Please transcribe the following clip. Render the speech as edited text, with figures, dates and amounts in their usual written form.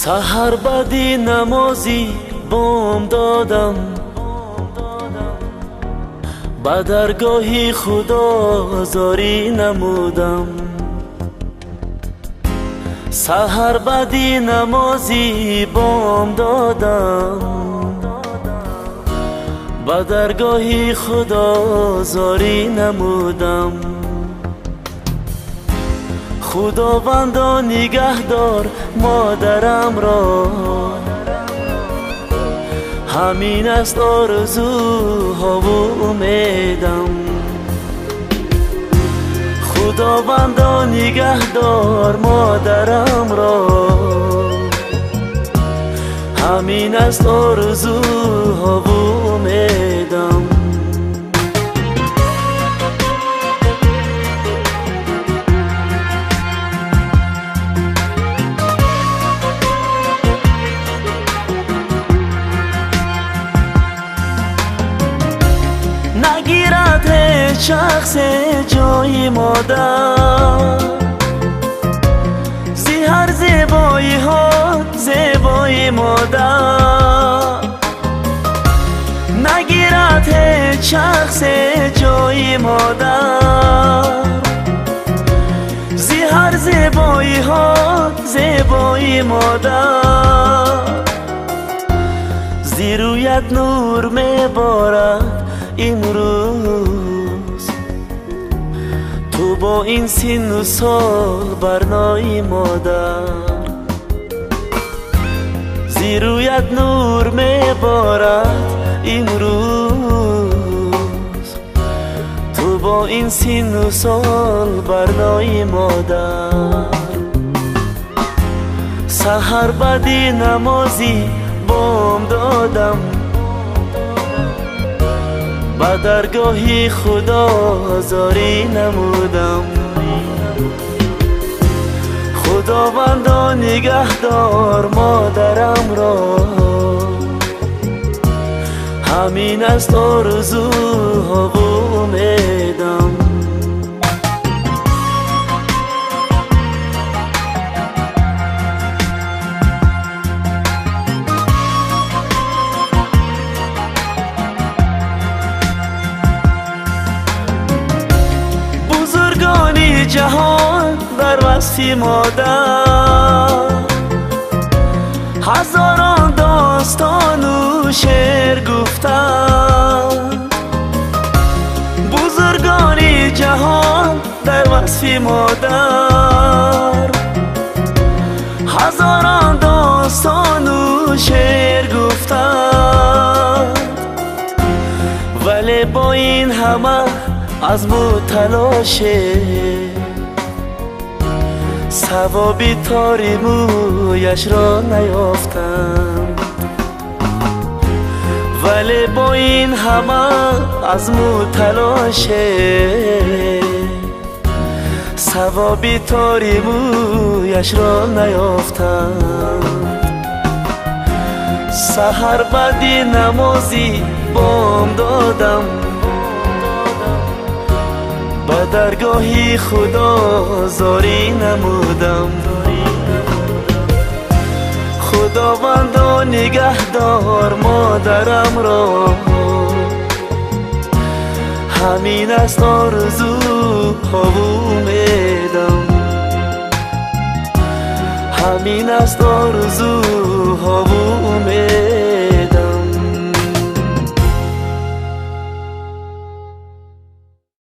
سحر بعدی نمازی بام دادم، به درگاهی خدا زاری نمودم. سحر بعدی نمازی بام دادم، به درگاهی خدا زاری نمودم. خداوندا نگهدار مادرم را، همین است آرزوها و امیدم. خداوندا نگهدار مادرم را، همین است آرزوها و امیدم. نگیرد هیچ شخص جای مادر، زی هر زیبایی ها زیبایی مادر. نگیرد هیچ شخص جای مادر، زی هر زیبایی ها زیبایی مادر. زی رویت نور میبارد این روز، تو با این سن و سال برنای مادر. زی رویت نور میبارد این روز، تو با این سن و سال برنای مادر. سحر بعدی نمازی بام دادم، به درگاهی خدا زاری نمودم. خداوندا نگهدار مادرم را، همین است آرزوها و امیدم. بزرگانی جهان در وصف مادر، هزاران داستان و شعر گفتند. بزرگانی جهان در وصف مادر، هزاران داستان و شعر گفتند. ولی با این همه عزم و تلاشه، ثوابی تاری مویش را نیافتم. ولی با این همه عزم و تلاشه، ثوابی تاری مویش را نیافتم. سحر بعدی نمازی بام دادم، به درگاهی خدا زاری نمودم. خداوندا نگهدار مادرم را، همین است آرزوها و امیدم. همین است آرزوها و امیدم.